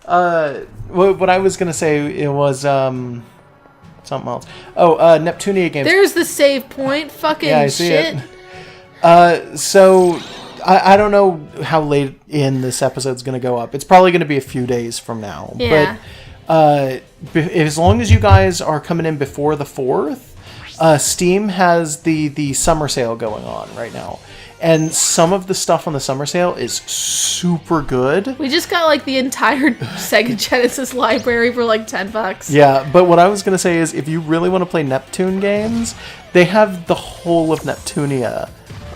What I was gonna say, it was something else. Oh, Neptunia games. There's the save point. Fucking yeah, I see shit. It. So I don't know how late in this episode's gonna go up. It's probably gonna be a few days from now. Yeah. But as long as you guys are coming in before the 4th, Steam has the summer sale going on right now. And some of the stuff on the summer sale is super good. We just got like the entire Sega Genesis library for like $10. Yeah, but what I was going to say is if you really want to play Neptune games, they have the whole of Neptunia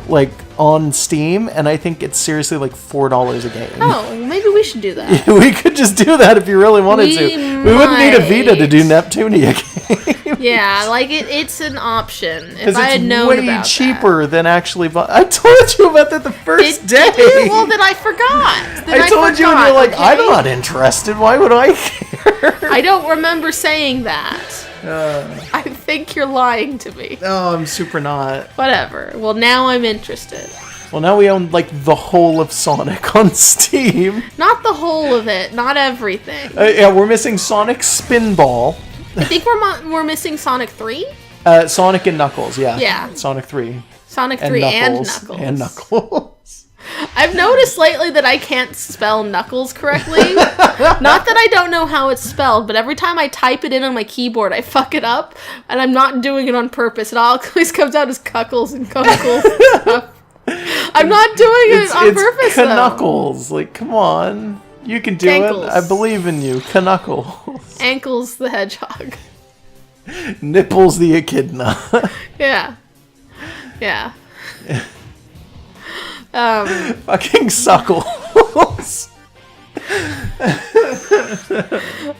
like on Steam, and I think it's seriously like $4 a game. Oh, maybe we should do that. We could just do that if you really wanted to. We wouldn't need a Vita to do Neptunia games. Yeah, like it's an option. If I had known it's way cheaper than actually. I told you about that the first day. Well, then I forgot. I told you, and you're like, okay. I'm not interested. Why would I care? I don't remember saying that. I think you're lying to me. No, I'm super not. Whatever. Well, now I'm interested. Well, now we own, like, the whole of Sonic on Steam. Not the whole of it. Not everything. Yeah, we're missing Sonic Spinball. I think we're missing Sonic 3? Sonic and Knuckles, yeah. Yeah. Sonic 3. Sonic 3 and Knuckles. And Knuckles. I've noticed lately that I can't spell Knuckles correctly. Not that I don't know how it's spelled, but every time I type it in on my keyboard, I fuck it up, and I'm not doing it on purpose. It always comes out as Cuckles and Cuckles and stuff. I'm not doing it on purpose, though. Knuckles. Like, come on. You can do Cankles. it. I believe in you. Knuckles. Ankles the Hedgehog. Nipples the Echidna. Yeah. Yeah. Fucking Suckles.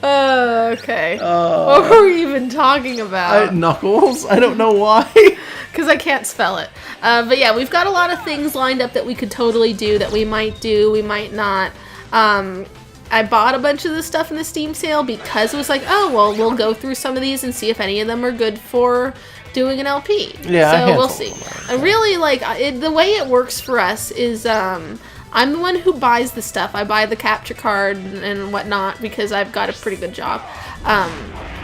Okay. What were we even talking about? Knuckles? I don't know why. Because I can't spell it. But yeah, we've got a lot of things lined up that we could totally do, that we might not. I bought a bunch of this stuff in the Steam sale because it was like, oh, well, we'll go through some of these and see if any of them are good for doing an LP. Yeah, so we'll see. I really like the way it works for us is I'm the one who buys the stuff. I buy the capture card and whatnot because I've got a pretty good job.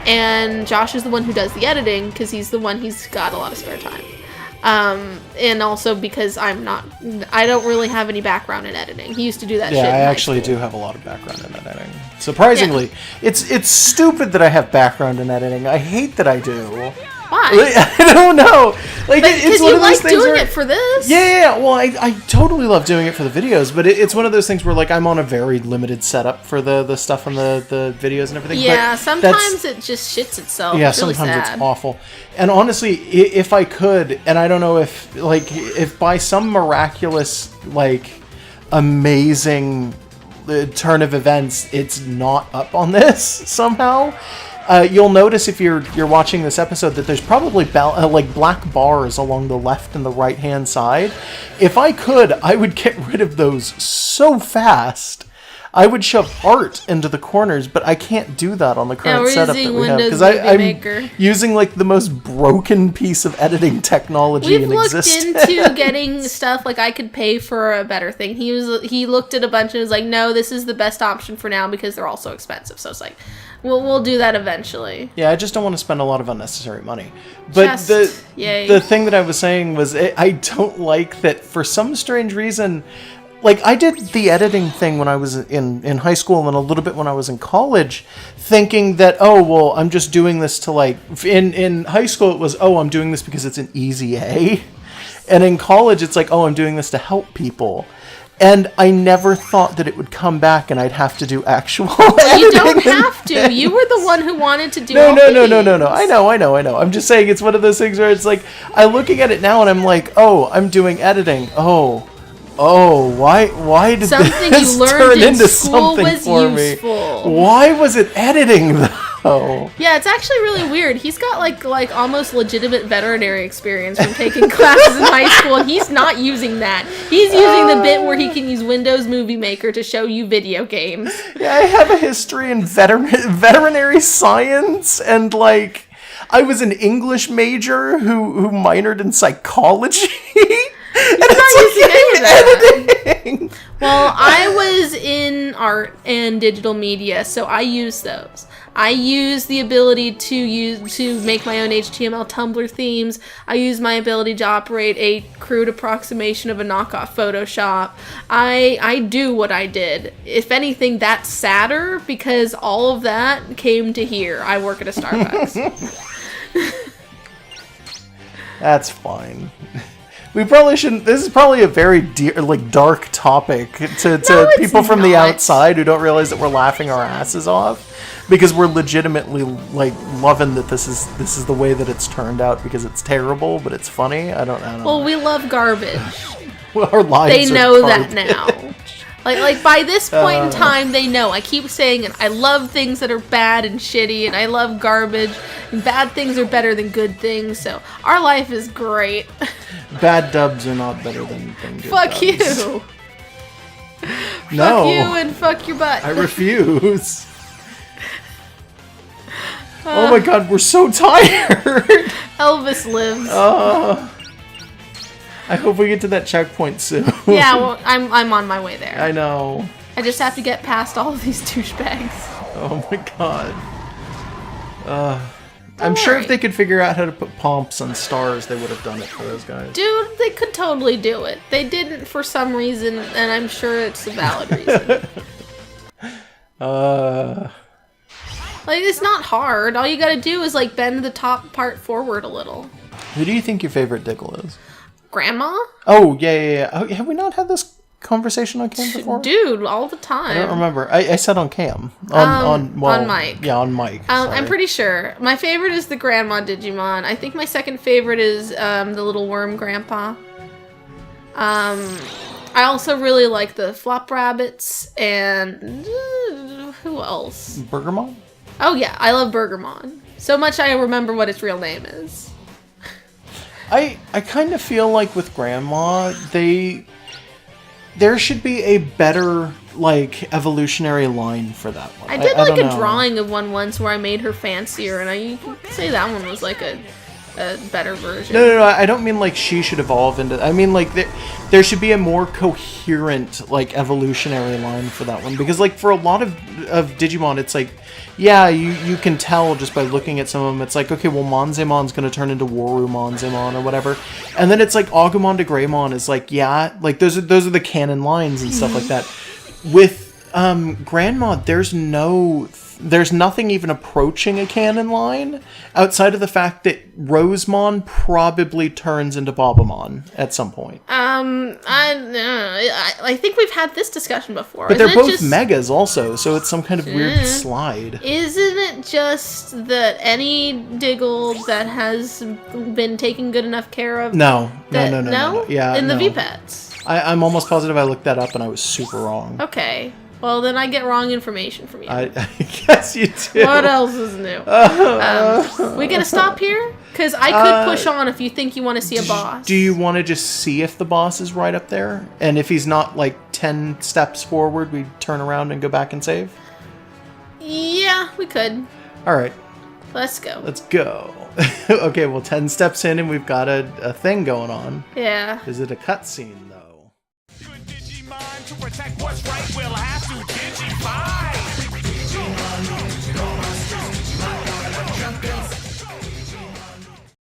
And Josh is the one who does the editing because he's got a lot of spare time. And also because I don't really have any background in editing. He used to do that shit. Yeah, I actually do have a lot of background in editing. Surprisingly, it's stupid that I have background in editing. I hate that I do. Why? I don't know. Like, it's one of those things doing it for this. Yeah. Well, I totally love doing it for the videos, but it's one of those things where like I'm on a very limited setup for the stuff on the videos and everything. Yeah, but sometimes it just shits itself. Yeah, it's really sometimes sad. It's awful. And honestly, if I could, and I don't know if by some miraculous like amazing turn of events, it's not up on this somehow. You'll notice if you're watching this episode that there's probably like black bars along the left and the right hand side. If I could, I would get rid of those so fast. I would shove art into the corners, but I can't do that on the current setup that we have because I'm using like the most broken piece of editing technology in existence. We've looked into getting stuff like I could pay for a better thing. He looked at a bunch and was like, no, this is the best option for now because they're all so expensive. So it's like, we'll do that eventually. Yeah, I just don't want to spend a lot of unnecessary money. But the thing that I was saying was I don't like that for some strange reason. Like, I did the editing thing when I was in high school and a little bit when I was in college, thinking that, oh, well, I'm just doing this to, like... In high school, it was, oh, I'm doing this because it's an easy A. And in college, it's like, oh, I'm doing this to help people. And I never thought that it would come back and I'd have to do actual editing. You don't have to. You were the one who wanted to do No. I know. I'm just saying it's one of those things where it's like, I'm looking at it now and I'm like, oh, I'm doing editing. Oh, why did this turn into something for me? Why was it editing, though? Yeah, it's actually really weird. He's got like almost legitimate veterinary experience from taking classes in high school, and he's not using that. He's using the bit where he can use Windows Movie Maker to show you video games. Yeah, I have a history in veterinary science, and like, I was an English major who minored in psychology. Editing. Well, I was in art and digital media, so I use those. I use the ability to make my own HTML Tumblr themes. I use my ability to operate a crude approximation of a knockoff Photoshop. I do what I did. If anything, that's sadder because all of that came to here. I work at a Starbucks. That's fine. We probably shouldn't. This is probably a very dark topic to people from the outside who don't realize that we're laughing our asses off because we're legitimately like loving that this is the way that it's turned out because it's terrible, but it's funny. I don't know. Well, we love garbage. Well, our lives they are know garbage. that now. Like by this point in time, they know. I keep saying it. I love things that are bad and shitty, and I love garbage. And bad things are better than good things. So our life is great. Bad dubs are not better than good Fuck dubs. you. No. Fuck you and fuck your butt. I refuse. Oh my god, we're so tired. Elvis lives. I hope we get to that checkpoint soon. Yeah, well, I'm on my way there. I know. I just have to get past all of these douchebags. Oh my god. I'm sure if they could figure out how to put pomps on stars, they would have done it for those guys. Dude, they could totally do it. They didn't for some reason, and I'm sure it's a valid reason. Like, it's not hard. All you gotta do is, like, bend the top part forward a little. Who do you think your favorite Diggle is? Grandma? Oh, yeah. Oh, have we not had this conversation on cam before? Dude, all the time. I don't remember. I said on cam. On mic. Yeah, on mic. I'm pretty sure. My favorite is the Grandma Digimon. I think my second favorite is the little worm grandpa. I also really like the Flop Rabbits and who else? Burgermon? Oh yeah, I love Burgermon. So much I remember what its real name is. I kind of feel like with Grandma, there should be a better, like, evolutionary line for that one. I did I like don't a know. drawing of one once where I made her fancier, and you can say that one was like a better version. No, I don't mean like she should evolve into. I mean like there should be a more coherent like evolutionary line for that one because like for a lot of Digimon, it's like, yeah, you can tell just by looking at some of them. It's like, okay, well, Monzemon's gonna turn into Woru Monzemon or whatever, and then it's like Agumon to Greymon is like, yeah, like those are the canon lines and stuff like that. With Grandma, there's nothing even approaching a canon line outside of the fact that Rosemon probably turns into Bobamon at some point. I think we've had this discussion before. But they're both megas also, so it's some kind of weird slide. Isn't it just that any Diggle that has been taken good enough care of? No. Yeah, in the no. VPETs. I'm almost positive I looked that up and I was super wrong. Okay. Well, then I get wrong information from you. I guess you do. What else is new? We gonna stop here? Because I could push on if you think you want to see a boss. Do you want to just see if the boss is right up there? And if he's not like 10 steps forward, we turn around and go back and save? Yeah, we could. All right. Let's go. Let's go. Okay, well, 10 steps in and we've got a thing going on. Yeah. Is it a cutscene, though? Good Digimon to protect what's right, we'll have to Digify.